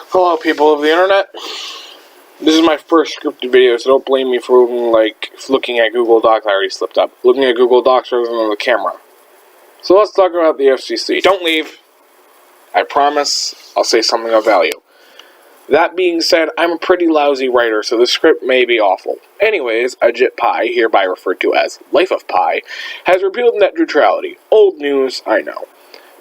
Hello, people of the internet. This is my first scripted video, so don't blame me for looking at Google Docs. I already slipped up. Looking at Google Docs rather than on the camera. So let's talk about the FCC. Don't leave. I promise I'll say something of value. That being said, I'm a pretty lousy writer, so the script may be awful. Anyways, Ajit Pai, hereby referred to as Life of Pi, has repealed net neutrality. Old news, I know.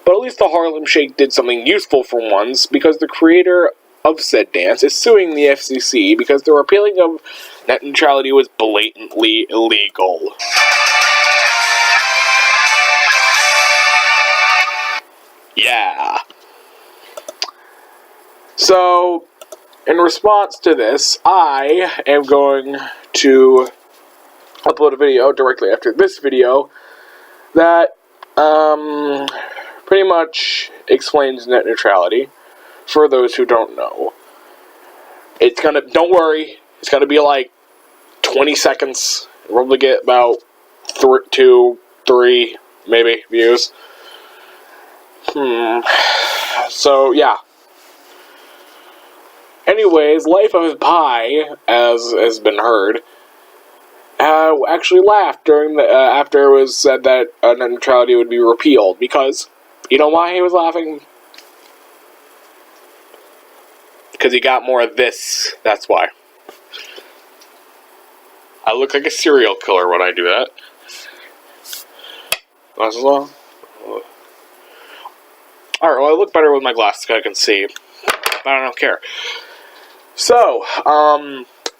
But at least the Harlem Shake did something useful for once, because the creator of said dance is suing the FCC because the repealing of net neutrality was blatantly illegal. Yeah. So, in response to this, I am going to upload a video directly after this video that pretty much explains net neutrality for those who don't know. Don't worry, it's gonna be like 20 seconds. We'll probably get about 2, 3, maybe, views. So, yeah. Anyways, Life of Pi, as has been heard, actually laughed during after it was said that net neutrality would be repealed, because, you know why he was laughing? Because he got more of this, that's why. I look like a serial killer when I do that. Glasses on? Alright, well I look better with my glasses because I can see, but I don't care. So,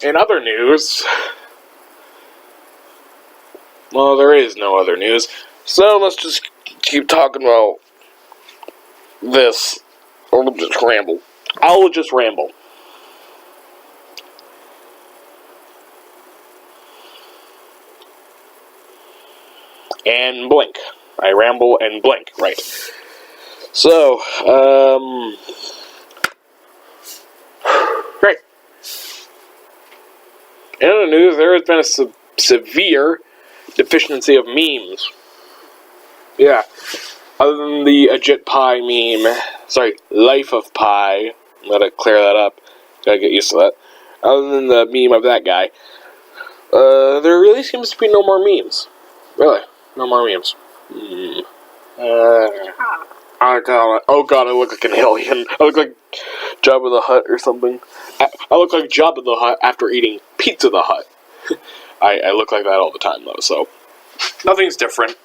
in other news, well, there is no other news, so let's just keep talking about this, or we'll just ramble. I'll just ramble. And blink. I ramble and blink, right. So, great. In other news, there has been a severe deficiency of memes. Yeah. Other than the Ajit Pai meme, Life of Pi, I'm gonna clear that up, gotta get used to that. Other than the meme of that guy, there really seems to be no more memes. Really, no more memes. Oh god, I look like an alien. I look like Jabba the Hutt or something. I look like Jabba the Hutt after eating Pizza the Hutt. I look like that all the time, though, so nothing's different.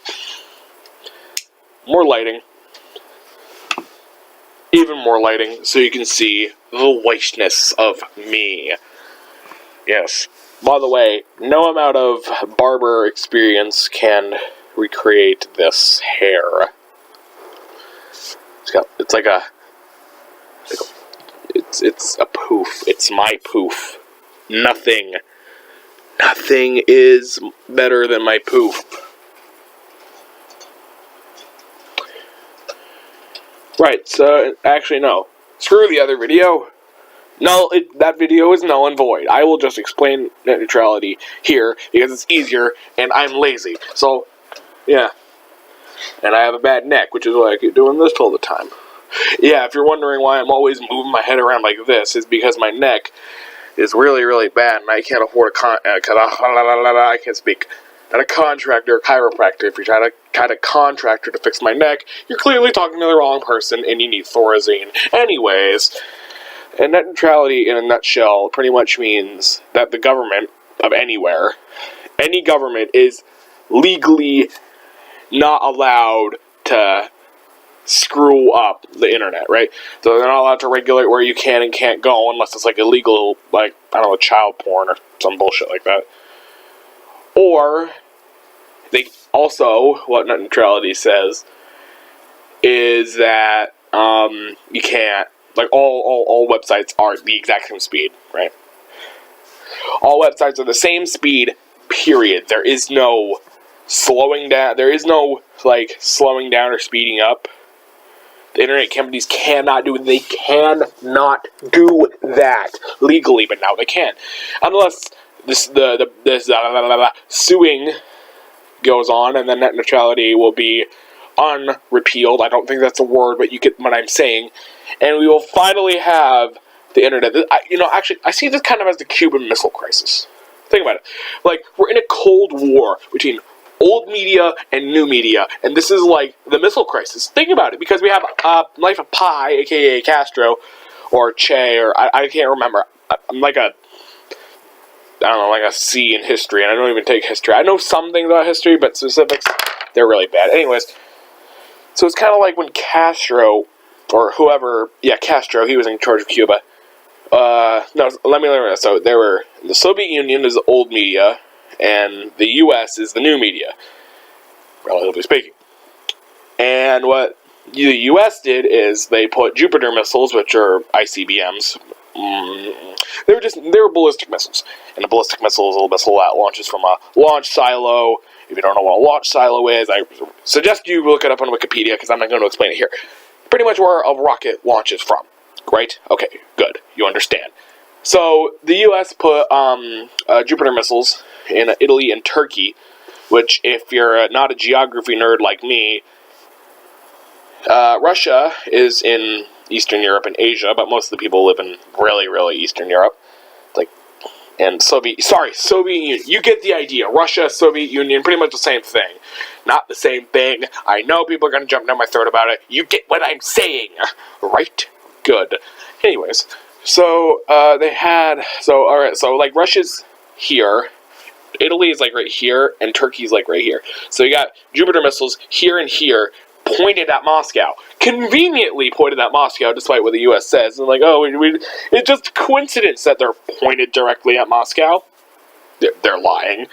More lighting. Even more lighting, so you can see the whiteness of me. Yes. By the way, no amount of barber experience can recreate this hair. It's a poof. It's my poof. Nothing is better than my poof. Right, so, actually, no. Screw the other video. No, that video is null and void. I will just explain net neutrality here, because it's easier, and I'm lazy. So, yeah. And I have a bad neck, which is why I keep doing this all the time. Yeah, if you're wondering why I'm always moving my head around like this, it's because my neck is really, really bad, and I can't afford I can't speak. Not a contractor or chiropractor. If you're trying to get a contractor to fix my neck, you're clearly talking to the wrong person, and you need Thorazine. Anyways, and net neutrality in a nutshell pretty much means that the government of anywhere, any government, is legally not allowed to screw up the internet, right? So they're not allowed to regulate where you can and can't go unless it's like illegal, like, I don't know, child porn or some bullshit like that. Or, they also, what net neutrality says, is that, you can't, like, all websites are the exact same speed, right? All websites are the same speed, period. There is no slowing down, slowing down or speeding up. The internet companies cannot do that legally, but now they can. Unless this suing goes on, and then net neutrality will be unrepealed. I don't think that's a word, but you get what I'm saying. And we will finally have the internet. Actually, I see this kind of as the Cuban Missile Crisis. Think about it. Like, we're in a Cold War between old media and new media, and this is like the missile crisis. Think about it, because we have Life of Pi, aka Castro, or Che, or I can't remember. I'm like a C in history, and I don't even take history. I know some things about history, but specifics, they're really bad. Anyways, so it's kind of like when Castro, or whoever, Castro, he was in charge of Cuba. No, let me learn this. So there were, the Soviet Union is the old media, and the U.S. is the new media, relatively speaking. And what the U.S. did is they put Jupiter missiles, which are ICBMs. They were ballistic missiles, and a ballistic missile is a missile that launches from a launch silo. If you don't know what a launch silo is, I suggest you look it up on Wikipedia, because I'm not going to explain it here. Pretty much where a rocket launches from, right? Okay, good, you understand. So the U.S. put Jupiter missiles in Italy and Turkey, which, if you're not a geography nerd like me, Russia is in Eastern Europe and Asia, but most of the people live in really, really Eastern Europe. And Soviet Union. You get the idea. Russia, Soviet Union, pretty much the same thing. Not the same thing. I know people are going to jump down my throat about it. You get what I'm saying, right? Good. Anyways, so like Russia's here, Italy is like right here, and Turkey's like right here. So you got Jupiter missiles here and here, pointed at Moscow. Conveniently pointed at Moscow, despite what the U.S. says. And like, it's just a coincidence that they're pointed directly at Moscow. They're lying.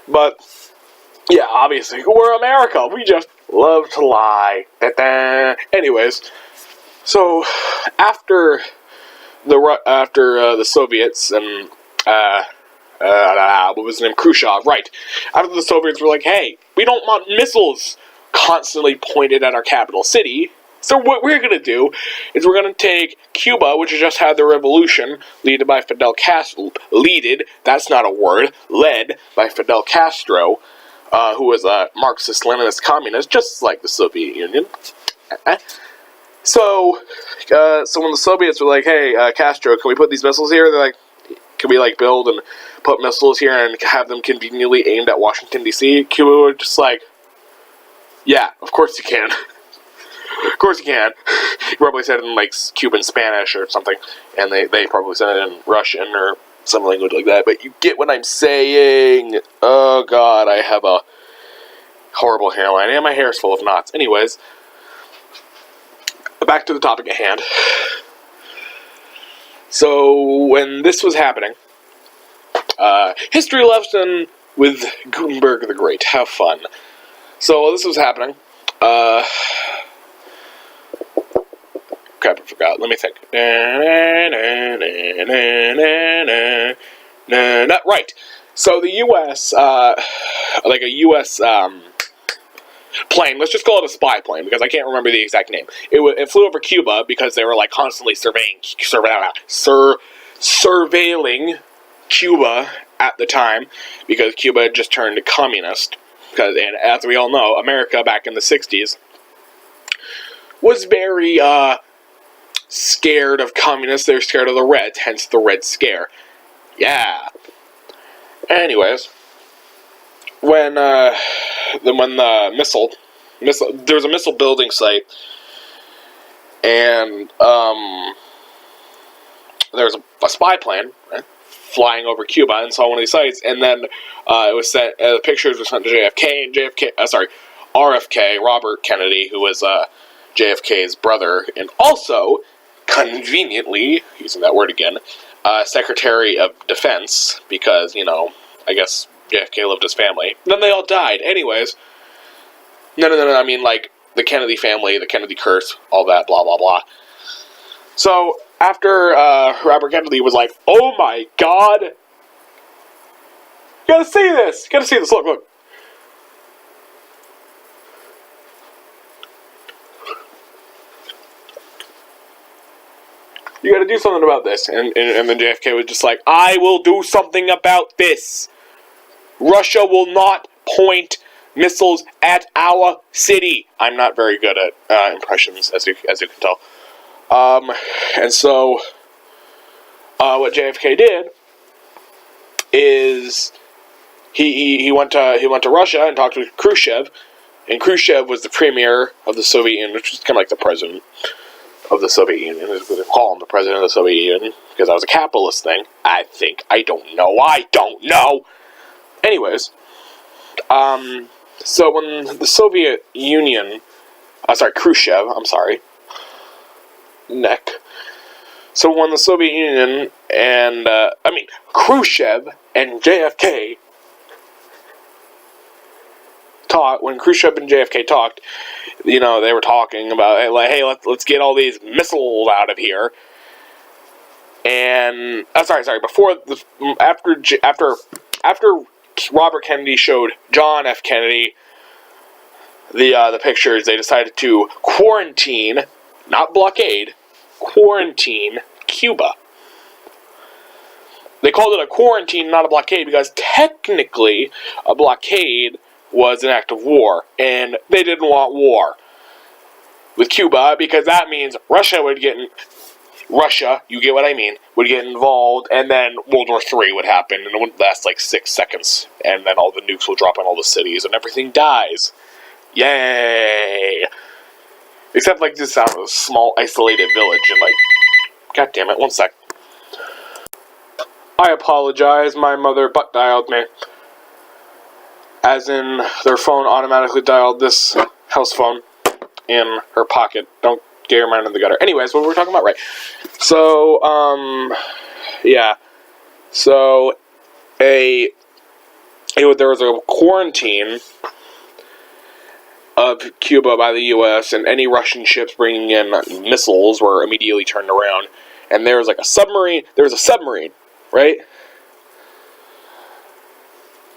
But, yeah, obviously, we're America. We just love to lie. Anyways, so after the Soviets and what was his name? Khrushchev, right? After the Soviets were like, hey, we don't want missiles constantly pointed at our capital city. So what we're going to do is we're going to take Cuba, which has just had the revolution, led by Fidel Castro, that's not a word, led by Fidel Castro, who was a Marxist-Leninist communist, just like the Soviet Union. So when the Soviets were like, hey, Castro, can we put these missiles here? They're like, can we build and put missiles here and have them conveniently aimed at Washington, D.C.? Cuba were just like, yeah, of course you can. Of course you can. You probably said it in Cuban Spanish or something, and they probably said it in Russian or some language like that, but you get what I'm saying. Oh god, I have a horrible hairline, and my hair is full of knots. Anyways, back to the topic at hand. So, when this was happening, history lesson with Gutenberg the Great. Have fun. So, this was happening. Crap, I forgot. Let me think. Right. So, the U.S., a U.S., plane, let's just call it a spy plane, because I can't remember the exact name. It flew over Cuba because they were constantly surveilling Cuba at the time, because Cuba had just turned communist. And as we all know, America back in the 60s was very scared of communists. They were scared of the Reds, hence the Red Scare. Yeah. Anyways, when the missile, there was a missile building site, and there was a spy plane, right, flying over Cuba, and saw one of these sites, and then it was sent. The pictures were sent to JFK, and RFK, Robert Kennedy, who was JFK's brother, and also conveniently, using that word again, Secretary of Defense, because I guess JFK lived his family. Then they all died. Anyways, no, I mean, the Kennedy family, the Kennedy curse, all that, blah, blah, blah. So, after Robert Kennedy was like, oh my god, you gotta see this, look. You gotta do something about this. And then JFK was just like, I will do something about this. Russia will not point missiles at our city. I'm not very good at impressions, as you can tell. And so what JFK did is he went to Russia and talked with Khrushchev, and Khrushchev was the premier of the Soviet Union, which was kind of like the president of the Soviet Union. They call him the president of the Soviet Union because that was a capitalist thing. I think. I don't know. Anyways, so when the Soviet Union, Khrushchev, So when the Soviet Union and, Khrushchev and JFK when Khrushchev and JFK talked, they were talking about, hey, let's get all these missiles out of here. And, after Robert Kennedy showed John F. Kennedy the pictures, they decided to quarantine, not blockade, quarantine Cuba. They called it a quarantine, not a blockade, because technically a blockade was an act of war, and they didn't want war with Cuba, because that means Russia, you get what I mean, would get involved, and then World War III would happen, and it wouldn't last like 6 seconds, and then all the nukes will drop on all the cities, and everything dies. Yay! Except, this sounds like a small, isolated village, and, God damn it, 1 sec. I apologize, my mother butt dialed me. As in, their phone automatically dialed this house phone in her pocket. Don't get your mind in the gutter. Anyways, what were we talking about? Right. So, yeah. So, there was a quarantine of Cuba by the U.S., and any Russian ships bringing in missiles were immediately turned around. And there was, a submarine. There was a submarine, right?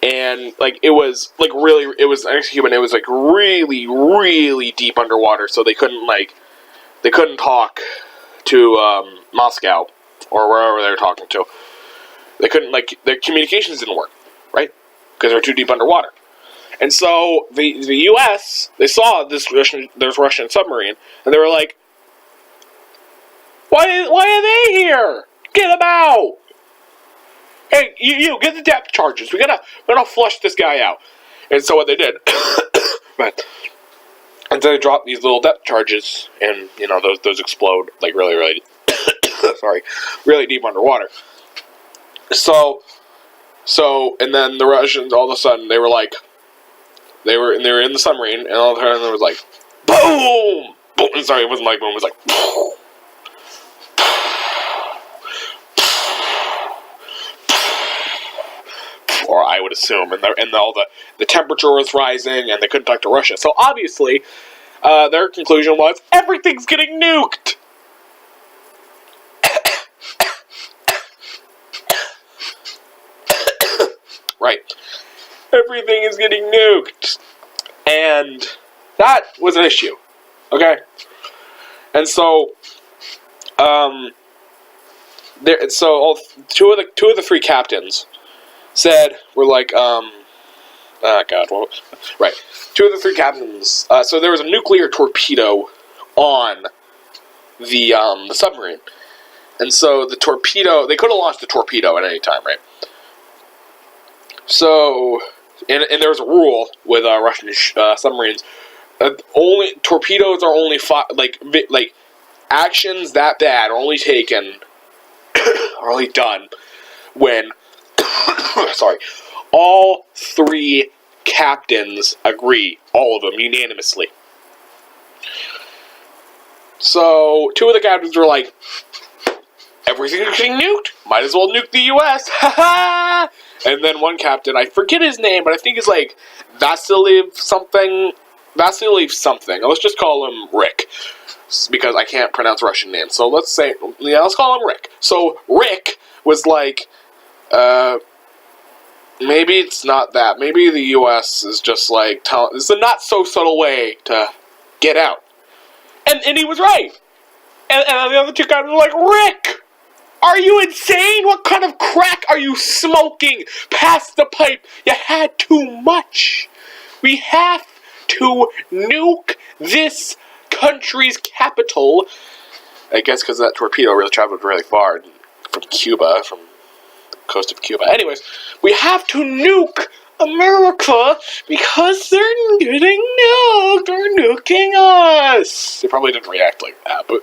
And, it was, really, it was Cuban, it was, really, really deep underwater, so they couldn't, they couldn't talk to, Moscow, or wherever they were talking to. They couldn't, their communications didn't work, right? Because they were too deep underwater. And so, the U.S., they saw this Russian submarine, and they were like, why are they here? Get them out! Hey, you get the depth charges. We're gonna flush this guy out. And so what they did, and they dropped these little depth charges, and those explode really, really, really deep underwater. So, and then the Russians all of a sudden they were in the submarine, and all of a sudden there was boom, boom. Sorry, it wasn't boom. It was boom. Or I would assume, and all the temperature was rising, and they couldn't talk to Russia. So obviously, their conclusion was everything's getting nuked. Right, everything is getting nuked, and that was an issue. Okay, and so, two of the three captains said, right, two of the three captains, so there was a nuclear torpedo on the submarine, and so the torpedo, they could have launched the torpedo at any time, right? So, and there was a rule with Russian submarines, only torpedoes are only actions that bad are only taken, are only done when all three captains agree, all of them, unanimously. So, two of the captains were like, everything's getting nuked, might as well nuke the U.S., ha-ha! And then one captain, I forget his name, but I think it's Vasily something. Let's just call him Rick, because I can't pronounce Russian names. So let's call him Rick. So Rick was maybe it's not that. Maybe the U.S. is just this is a not so subtle way to get out. And he was right. And the other two guys were like, Rick, are you insane? What kind of crack are you smoking? Pass the pipe. You had too much. We have to nuke this country's capital. I guess because that torpedo really traveled really far and from Cuba, from the coast of Cuba. Anyways, we have to nuke America because they're getting nuked. They're nuking us. They probably didn't react like that, but...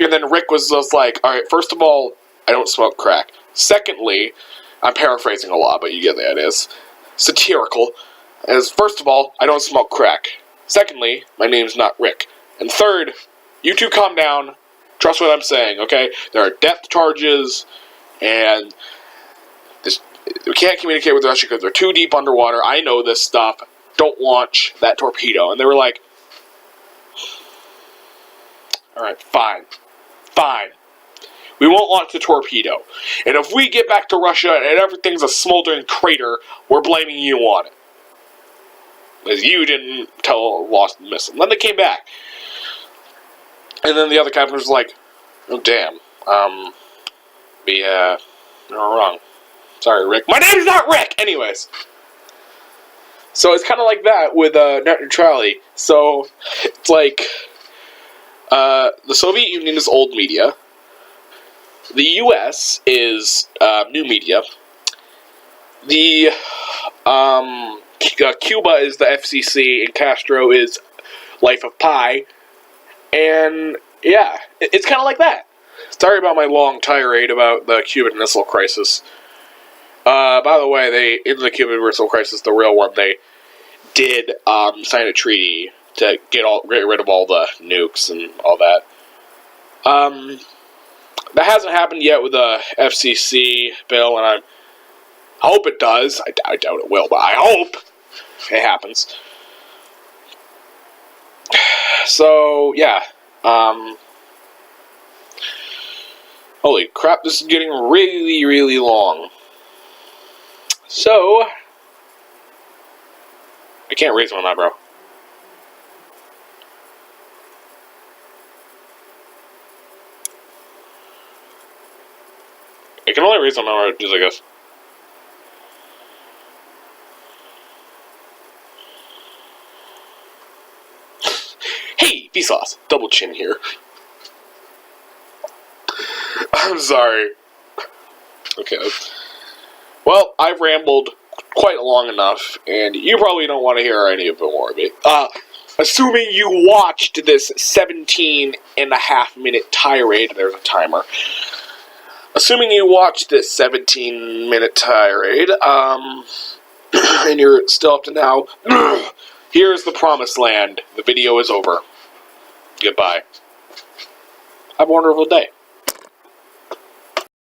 And then Rick was just like, all right, first of all, I don't smoke crack. Secondly, I'm paraphrasing a lot, but you get that. It is satirical. As first of all, I don't smoke crack. Secondly, my name's not Rick. And third, you two calm down. Trust what I'm saying, okay? There are depth charges, and we can't communicate with Russia because they're too deep underwater. I know this stuff. Don't launch that torpedo. And they were like, all right, fine. Fine. We won't launch the torpedo. And if we get back to Russia and everything's a smoldering crater, we're blaming you on it. Because you didn't lost the missile. And then they came back. And then the other captain was like, oh, damn. You're wrong. Sorry, Rick. My name's not Rick! Anyways. So it's kind of like that with net neutrality. So it's like... the Soviet Union is old media. The U.S. is new media. The Cuba is the FCC, and Castro is Life of Pi. And yeah, it's kind of like that. Sorry about my long tirade about the Cuban Missile Crisis. By the way, in the Cuban Missile Crisis, the real one, they did sign a treaty to get rid of all the nukes and all that. That hasn't happened yet with the FCC bill, and I hope it does. I doubt it will, but I hope it happens. So, yeah. Holy crap, this is getting really, really long. So, I can't raise my eyebrow. I can only raise them now, I guess. Hey, Vsauce, double chin here. I'm sorry. Okay. Well, I've rambled quite long enough, and you probably don't want to hear any of it more of it. Assuming you watched this 17.5-minute tirade, there's a timer. Assuming you watched this 17-minute tirade, and you're still up to now, here's the promised land. The video is over. Goodbye. Have a wonderful day.